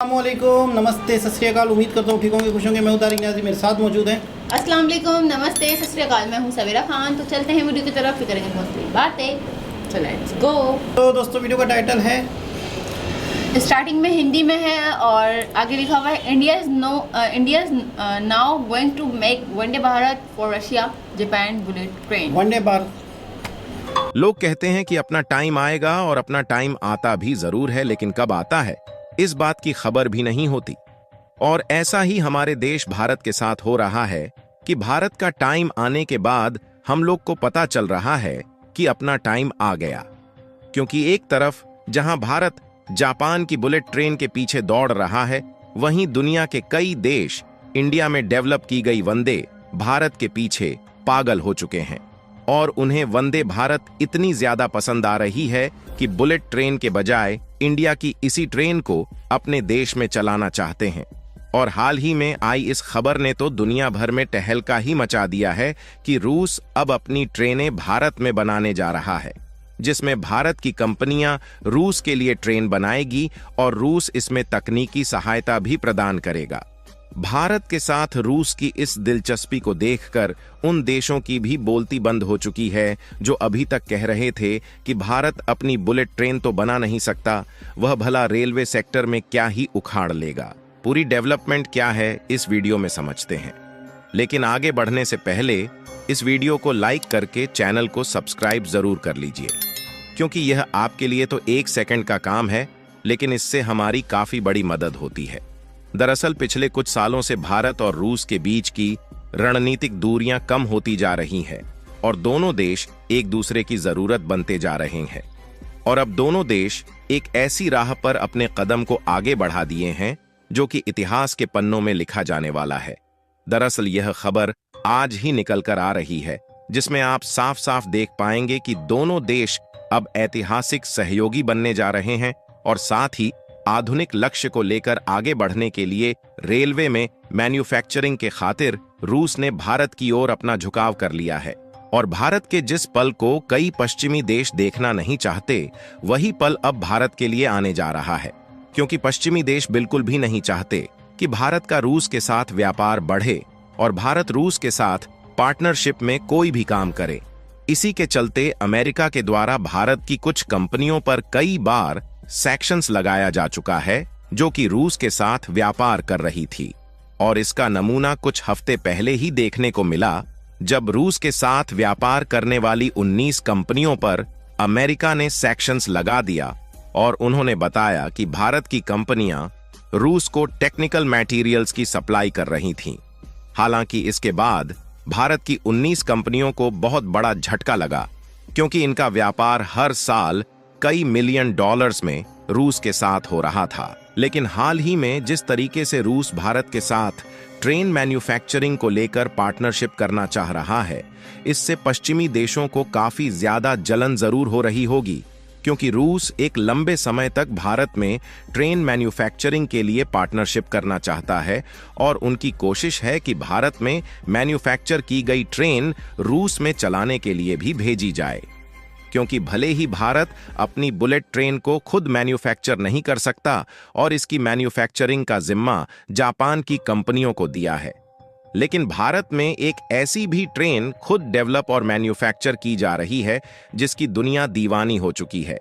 अस्सलामुअलैकुम, नमस्ते, सत श्री अकाल। उम्मीद करता हूँ ठीक होंगे, खुश होंगे। मैं उतारी न्याज़ी मेरे साथ मौजूद हैं। अस्सलाम वालेकुम, नमस्ते, सत श्री अकाल। मैं हूँ सवेरा खान। तो चलते हैं वीडियो की तरफ, फिर करेंगे बहुत सारी बातें। चलो लेट्स गो। तो दोस्तों, वीडियो का टाइटल है, स्टार्टिंग में हिंदी में है और आगे लिखा हुआ है India is now going to make Vande Bharat for Russia Japan bullet train. Vande Bharat. लोग कहते हैं कि अपना टाइम आएगा और अपना टाइम आता भी जरूर है, लेकिन कब आता है इस बात की खबर भी नहीं होती। और ऐसा ही हमारे देश भारत के साथ हो रहा है कि भारत का टाइम आने के बाद हम लोग को पता चल रहा है कि अपना टाइम आ गया। क्योंकि एक तरफ जहां भारत जापान की बुलेट ट्रेन के पीछे दौड़ रहा है, वहीं दुनिया के कई देश इंडिया में डेवलप की गई वंदे भारत के पीछे पागल हो चुके हैं और उन्हें वंदे भारत इतनी ज्यादा पसंद आ रही है कि बुलेट ट्रेन के बजाय इंडिया की इसी ट्रेन को अपने देश में चलाना चाहते हैं। और हाल ही में आई इस खबर ने तो दुनिया भर में टहलका ही मचा दिया है कि रूस अब अपनी ट्रेनें भारत में बनाने जा रहा है, जिसमें भारत की कंपनियां रूस के लिए ट्रेन बनाएगी और रूस इसमें तकनीकी सहायता भी प्रदान करेगा। भारत के साथ रूस की इस दिलचस्पी को देखकर उन देशों की भी बोलती बंद हो चुकी है जो अभी तक कह रहे थे कि भारत अपनी बुलेट ट्रेन तो बना नहीं सकता, वह भला रेलवे सेक्टर में क्या ही उखाड़ लेगा। पूरी डेवलपमेंट क्या है इस वीडियो में समझते हैं, लेकिन आगे बढ़ने से पहले इस वीडियो को लाइक करके चैनल को सब्सक्राइब जरूर कर लीजिए, क्योंकि यह आपके लिए तो 1 सेकंड का काम है, लेकिन इससे हमारी काफी बड़ी मदद होती है। दरअसल पिछले कुछ सालों से भारत और रूस के बीच की रणनीतिक दूरियां कम होती जा रही हैं और दोनों देश एक दूसरे की जरूरत बनते जा रहे हैं। और अब दोनों देश एक ऐसी राह पर अपने कदम को आगे बढ़ा दिए हैं जो कि इतिहास के पन्नों में लिखा जाने वाला है। दरअसल यह खबर आज ही निकल कर आ रही है, जिसमें आप साफ साफ देख पाएंगे कि दोनों देश अब ऐतिहासिक सहयोगी बनने जा रहे हैं और साथ ही आधुनिक लक्ष्य को लेकर आगे बढ़ने के लिए रेलवे में मैन्युफैक्चरिंग के खातिर रूस ने भारत की ओर अपना झुकाव कर लिया है। और भारत के जिस पल को कई पश्चिमी देश देखना नहीं चाहते, वही पल अब भारत के लिए आने जा रहा है, क्योंकि पश्चिमी देश बिल्कुल भी नहीं चाहते कि भारत का रूस के साथ व्यापार बढ़े और भारत रूस के साथ पार्टनरशिप में कोई भी काम करे। इसी के चलते अमेरिका के द्वारा भारत की कुछ कंपनियों पर कई बार सैंक्शंस लगाया जा चुका है जो कि रूस के साथ व्यापार कर रही थी। और इसका नमूना कुछ हफ्ते पहले ही देखने को मिला, जब रूस के साथ व्यापार करने वाली 19 कंपनियों पर अमेरिका ने सैंक्शंस लगा दिया और उन्होंने बताया कि भारत की कंपनियां रूस को टेक्निकल मटेरियल्स की सप्लाई कर रही थीं। हालांकि इसके बाद भारत की 19 कंपनियों को बहुत बड़ा झटका लगा, क्योंकि इनका व्यापार हर साल कई मिलियन डॉलर्स में रूस के साथ हो रहा था। लेकिन हाल ही में जिस तरीके से रूस भारत के साथ ट्रेन मैन्युफैक्चरिंग को लेकर पार्टनरशिप करना चाह रहा है, इससे पश्चिमी देशों को काफी ज्यादा जलन जरूर हो रही होगी, क्योंकि रूस एक लंबे समय तक भारत में ट्रेन मैन्युफैक्चरिंग के लिए पार्टनरशिप करना चाहता है और उनकी कोशिश है कि भारत में मैन्युफैक्चर की गई ट्रेन रूस में चलाने के लिए भी भेजी जाए। क्योंकि भले ही भारत अपनी बुलेट ट्रेन को खुद मैन्युफैक्चर नहीं कर सकता और इसकी मैन्युफैक्चरिंग का जिम्मा जापान की कंपनियों को दिया है, लेकिन भारत में एक ऐसी भी ट्रेन खुद डेवलप और मैन्युफैक्चर की जा रही है जिसकी दुनिया दीवानी हो चुकी है।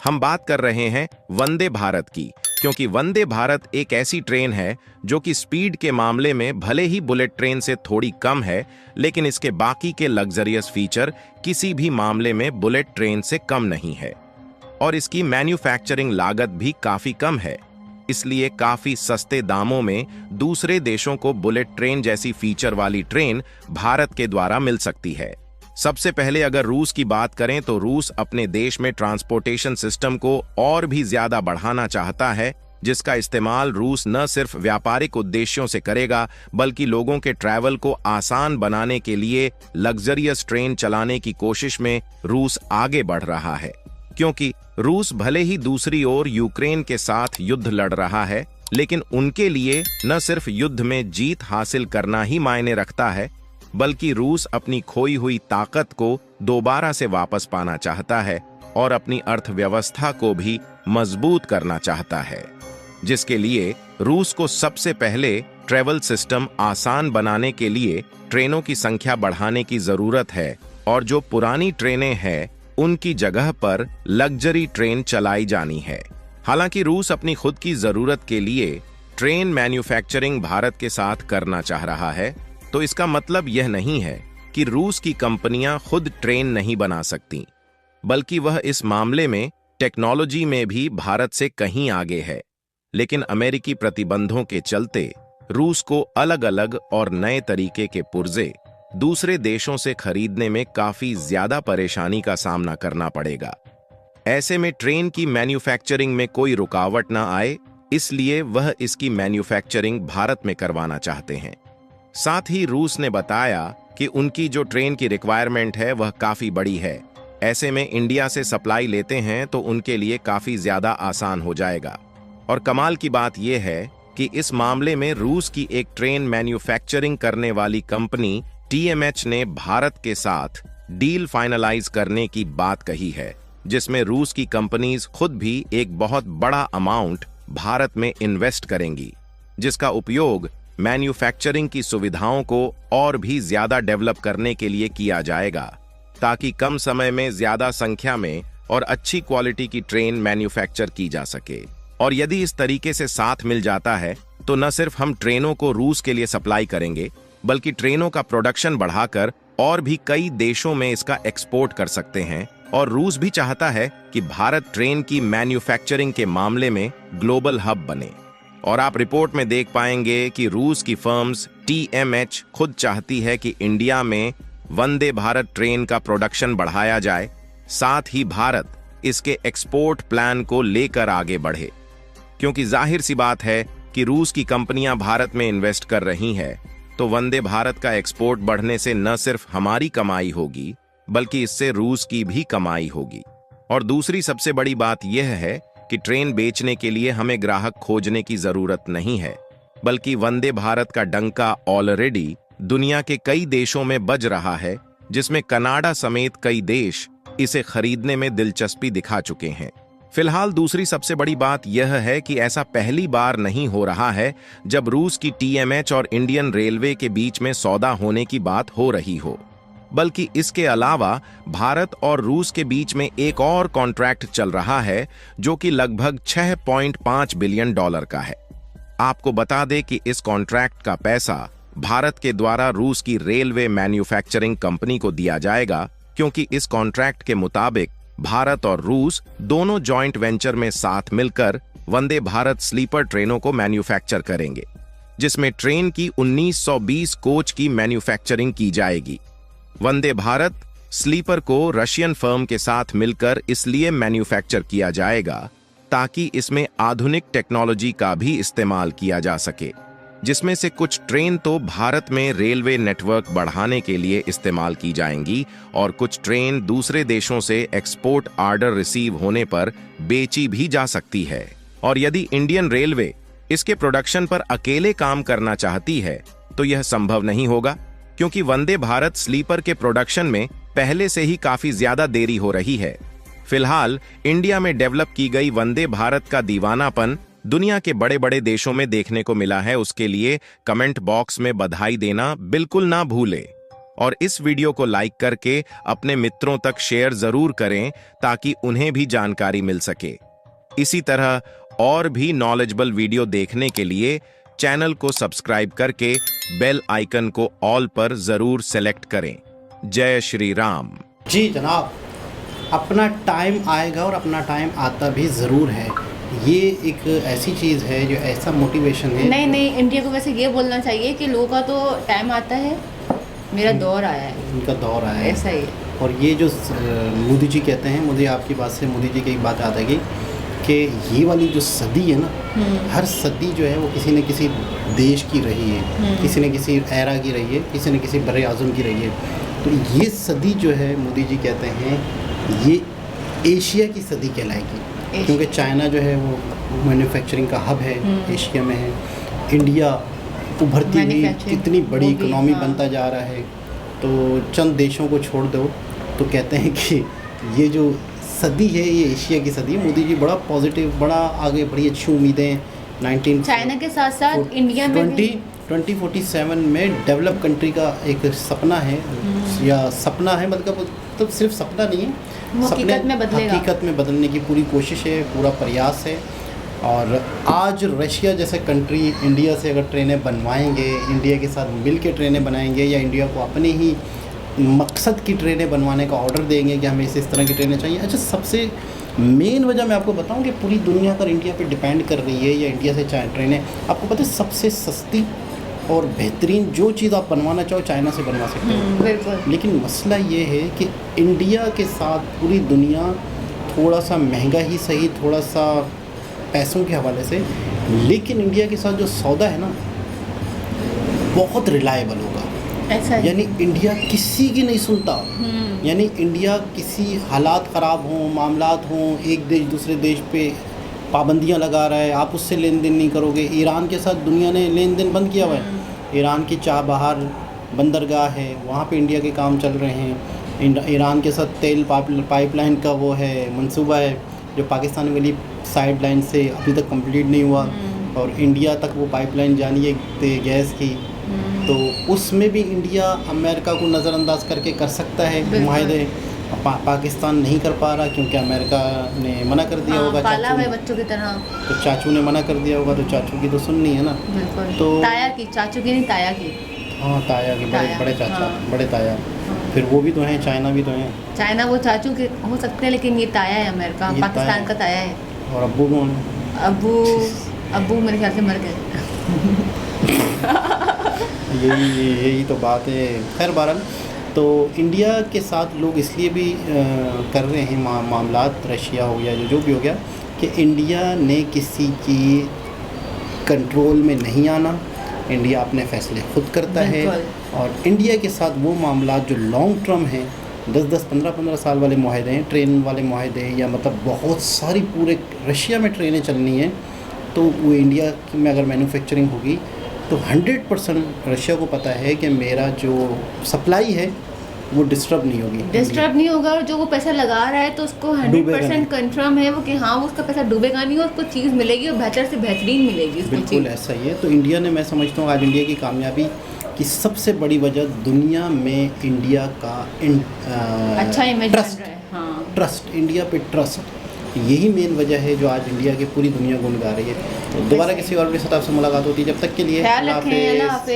हम बात कर रहे हैं वंदे भारत की, क्योंकि वंदे भारत एक ऐसी ट्रेन है जो कि स्पीड के मामले में भले ही बुलेट ट्रेन से थोड़ी कम है, लेकिन इसके बाकी के लग्जरियस फीचर किसी भी मामले में बुलेट ट्रेन से कम नहीं है। और इसकी मैन्युफैक्चरिंग लागत भी काफी कम है, इसलिए काफी सस्ते दामों में दूसरे देशों को बुलेट ट्रेन जैसी फीचर वाली ट्रेन भारत के द्वारा मिल सकती है। सबसे पहले अगर रूस की बात करें तो रूस अपने देश में ट्रांसपोर्टेशन सिस्टम को और भी ज्यादा बढ़ाना चाहता है, जिसका इस्तेमाल रूस न सिर्फ व्यापारिक उद्देश्यों से करेगा, बल्कि लोगों के ट्रैवल को आसान बनाने के लिए लग्जरियस ट्रेन चलाने की कोशिश में रूस आगे बढ़ रहा है। क्योंकि रूस भले ही दूसरी ओर यूक्रेन के साथ युद्ध लड़ रहा है, लेकिन उनके लिए न सिर्फ युद्ध में जीत हासिल करना ही मायने रखता है, बल्कि रूस अपनी खोई हुई ताकत को दोबारा से वापस पाना चाहता है और अपनी अर्थव्यवस्था को भी मजबूत करना चाहता है। जिसके लिए रूस को सबसे पहले ट्रेवल सिस्टम आसान बनाने के लिए ट्रेनों की संख्या बढ़ाने की जरूरत है और जो पुरानी ट्रेनें हैं उनकी जगह पर लग्जरी ट्रेन चलाई जानी है। हालांकि रूस अपनी खुद की जरूरत के लिए ट्रेन मैन्युफैक्चरिंग भारत के साथ करना चाह रहा है, तो इसका मतलब यह नहीं है कि रूस की कंपनियां खुद ट्रेन नहीं बना सकती, बल्कि वह इस मामले में टेक्नोलॉजी में भी भारत से कहीं आगे है। लेकिन अमेरिकी प्रतिबंधों के चलते रूस को अलग अलग और नए तरीके के पुर्जे दूसरे देशों से खरीदने में काफी ज्यादा परेशानी का सामना करना पड़ेगा। ऐसे में ट्रेन की मैन्युफैक्चरिंग में कोई रुकावट ना आए, इसलिए वह इसकी मैन्युफैक्चरिंग भारत में करवाना चाहते हैं। साथ ही रूस ने बताया कि उनकी जो ट्रेन की रिक्वायरमेंट है वह काफी बड़ी है। ऐसे में इंडिया से सप्लाई लेते हैं तो उनके लिए काफी ज्यादा आसान हो जाएगा। और कमाल की बात यह है कि इस मामले में रूस की एक ट्रेन मैन्युफैक्चरिंग करने वाली कंपनी TMH ने भारत के साथ डील फाइनलाइज करने की बात कही है, जिसमें रूस की कंपनीज खुद भी एक बहुत बड़ा अमाउंट भारत में इन्वेस्ट करेंगी, जिसका उपयोग मैन्युफैक्चरिंग की सुविधाओं को और भी ज्यादा डेवलप करने के लिए किया जाएगा, ताकि कम समय में ज्यादा संख्या में और अच्छी क्वालिटी की ट्रेन मैन्युफैक्चर की जा सके। और यदि इस तरीके से साथ मिल जाता है तो न सिर्फ हम ट्रेनों को रूस के लिए सप्लाई करेंगे, बल्कि ट्रेनों का प्रोडक्शन बढ़ाकर और भी कई देशों में इसका एक्सपोर्ट कर सकते हैं। और रूस भी चाहता है कि भारत ट्रेन की मैन्युफैक्चरिंग के मामले में ग्लोबल हब बने। और आप रिपोर्ट में देख पाएंगे कि रूस की फर्म्स TMH खुद चाहती है कि इंडिया में वंदे भारत ट्रेन का प्रोडक्शन बढ़ाया जाए, साथ ही भारत इसके एक्सपोर्ट प्लान को लेकर आगे बढ़े। क्योंकि जाहिर सी बात है कि रूस की कंपनियां भारत में इन्वेस्ट कर रही हैं, तो वंदे भारत का एक्सपोर्ट बढ़ने से न सिर्फ हमारी कमाई होगी, बल्कि इससे रूस की भी कमाई होगी। और दूसरी सबसे बड़ी बात यह है कि ट्रेन बेचने के लिए हमें ग्राहक खोजने की जरूरत नहीं है, बल्कि वंदे भारत का डंका ऑलरेडी दुनिया के कई देशों में बज रहा है, जिसमें कनाडा समेत कई देश इसे खरीदने में दिलचस्पी दिखा चुके हैं। फिलहाल दूसरी सबसे बड़ी बात यह है कि ऐसा पहली बार नहीं हो रहा है जब रूस की TMH और इंडियन रेलवे के बीच में सौदा होने की बात हो रही हो, बल्कि इसके अलावा भारत और रूस के बीच में एक और कॉन्ट्रैक्ट चल रहा है जो कि लगभग $6.5 बिलियन का है। आपको बता दें कि इस कॉन्ट्रैक्ट का पैसा भारत के द्वारा रूस की रेलवे मैन्युफैक्चरिंग कंपनी को दिया जाएगा, क्योंकि इस कॉन्ट्रैक्ट के मुताबिक भारत और रूस दोनों जॉइंट वेंचर में साथ मिलकर वंदे भारत स्लीपर ट्रेनों को मैन्युफैक्चर करेंगे, जिसमें ट्रेन की 1920 कोच की मैन्युफैक्चरिंग की जाएगी। वंदे भारत स्लीपर को रशियन फर्म के साथ मिलकर इसलिए मैन्युफैक्चर किया जाएगा ताकि इसमें आधुनिक टेक्नोलॉजी का भी इस्तेमाल किया जा सके, जिसमें से कुछ ट्रेन तो भारत में रेलवे नेटवर्क बढ़ाने के लिए इस्तेमाल की जाएंगी और कुछ ट्रेन दूसरे देशों से एक्सपोर्ट ऑर्डर रिसीव होने पर बेची भी जा सकती है। और यदि इंडियन रेलवे इसके प्रोडक्शन पर अकेले काम करना चाहती है तो यह संभव नहीं होगा, क्योंकि वंदे भारत स्लीपर के प्रोडक्शन में पहले से ही काफी ज्यादा देरी हो रही है। फिलहाल इंडिया में डेवलप की गई वंदे भारत का दीवानापन दुनिया के बड़े बड़े देशों में देखने को मिला है। उसके लिए कमेंट बॉक्स में बधाई देना बिल्कुल ना भूले और इस वीडियो को लाइक करके अपने मित्रों तक शेयर जरूर करें ताकि उन्हें भी जानकारी मिल सके। इसी तरह और भी नॉलेजेबल वीडियो देखने के लिए चैनल को सब्सक्राइब करके बेल आइकन को ऑल पर जरूर सेलेक्ट करें। जय श्री राम। जी जनाब, अपना टाइम आएगा और अपना टाइम आता भी ज़रूर है। ये एक ऐसी चीज़ है जो ऐसा मोटिवेशन है। नहीं, इंडिया को वैसे ये बोलना चाहिए कि लोगों का तो टाइम आता है, मेरा दौर आया है। उनका दौर आया है, ऐसा ही। और ये जो मोदी जी कहते हैं, मुझे आपकी बात से मोदी जी की एक बात याद आएगी कि ये वाली जो सदी है ना, हर सदी जो है वो किसी न किसी देश की रही है, किसी न किसी एरा की रही है, किसी न किसी बड़े आज़म की रही है। तो ये सदी जो है मोदी जी कहते हैं ये एशिया की सदी कहलाएगी, क्योंकि चाइना जो है वो मैन्युफैक्चरिंग का हब है, एशिया में है। इंडिया उभरती हुई इतनी बड़ी इकोनॉमी बनता जा रहा है, तो चंद देशों को छोड़ दो तो कहते हैं कि ये जो सदी है ये एशिया की सदी है। मोदी जी बड़ा पॉजिटिव, बड़ा आगे, बड़ी अच्छी उम्मीदें 19 चाइना के साथ साथ इंडिया में भी 2047 में डेवलप कंट्री का एक सपना है, या सपना है मतलब तो सिर्फ सपना नहीं है, वो हकीकत में बदलेगा। हकीकत में बदलने की पूरी कोशिश है, पूरा प्रयास है। और आज रशिया जैसे कंट्री इंडिया से अगर ट्रेनें बनवाएंगे, इंडिया के साथ मिल के ट्रेनें बनाएंगे, या इंडिया को अपने ही मकसद की ट्रेनें बनवाने का ऑर्डर देंगे कि हमें इस तरह की ट्रेनें चाहिए। अच्छा, सबसे मेन वजह मैं आपको बताऊं कि पूरी दुनिया अगर इंडिया पे डिपेंड कर रही है, या इंडिया से ट्रेनें, आपको पता है सबसे सस्ती और बेहतरीन जो चीज़ आप बनवाना चाहो चाइना से बनवा सकते हो। बिल्कुल। लेकिन मसला ये है कि इंडिया के साथ पूरी दुनिया थोड़ा सा महंगा ही सही, थोड़ा सा पैसों के हवाले से, लेकिन इंडिया के साथ जो सौदा है ना बहुत रिलायबल होगा। ऐसा है। यानी इंडिया किसी की नहीं सुनता। यानी इंडिया किसी हालात ख़राब हों, मामलात हों, एक देश दूसरे देश पे पाबंदियां लगा रहा है, आप उससे लेन देन नहीं करोगे। ईरान के साथ दुनिया ने लेन देन बंद किया हुआ है। ईरान की चाबहार बंदरगाह है, वहाँ पे इंडिया के काम चल रहे हैं। ईरान के साथ तेल पाइपलाइन का वो है मंसूबा है, जो पाकिस्तान वाली साइड लाइन से अभी तक कंप्लीट नहीं हुआ, और इंडिया तक वो पाइपलाइन जानी है गैस की। तो उसमें भी इंडिया अमेरिका को नज़रअंदाज करके कर सकता है मुआहदे। पाकिस्तान नहीं कर पा रहा क्योंकि अमेरिका ने मना कर दिया होगा, पाला चाचू हुआ ने, है बच्चों की तरह। तो चाचू ने मना कर दिया होगा, तो चाचू की तो सुननी है ना। बिल्कुल। तो ताया की, चाचू की नहीं ताया की। हाँ, ताया की, बड़े ताया, बड़े चाचा, हाँ। बड़े ताया। फिर वो भी तो हैं, चाइना भी तो हैं। चाइना वो चाचू के हो सकते हैं, लेकिन ये ताया है अमेरिका, ये पाकिस्तान ताया का ताया है। और अब्बू कौन है? अब्बू मेरे ख्याल से मर गए। यही तो बात है। खैर बहरहाल, तो इंडिया के साथ लोग इसलिए भी कर रहे हैं मामलात, रशिया हो गया, जो भी हो गया, कि इंडिया ने किसी की कंट्रोल में नहीं आना। इंडिया अपने फैसले खुद करता है, और इंडिया के साथ वो मामलात जो लॉन्ग टर्म हैं, 10-10, 15-15 साल वाले मुआहदे हैं, ट्रेन वाले मुआहदे हैं, या मतलब बहुत सारी पूरे रशिया में ट्रेनें चलनी हैं, तो वो इंडिया में अगर मैन्युफैक्चरिंग होगी तो 100% रशिया को पता है कि मेरा जो सप्लाई है वो डिस्टर्ब नहीं होगी, डिस्टर्ब नहीं होगा, और जो वो पैसा लगा रहा है तो उसको 100% कंफर्म है वो कि हाँ वो उसका पैसा डूबेगा नहीं, और उसको चीज़ मिलेगी और बेहतर से बेहतरीन मिलेगी उसको। बिल्कुल ऐसा ही है। तो इंडिया ने, मैं समझता हूँ आज इंडिया की कामयाबी की सबसे बड़ी वजह दुनिया में इंडिया का अच्छा इमेज बन ट्रस्ट, रहा है। हाँ, ट्रस्ट, इंडिया पे ट्रस्ट, यही मेन वजह है जो आज इंडिया की पूरी दुनिया गुन गा रही है। तो दोबारा किसी और के साथ आपसे मुलाकात होती है, जब तक के लिए ख्याल अल्लाह रखें, अल्लाह हाफिज़। हाफिज़।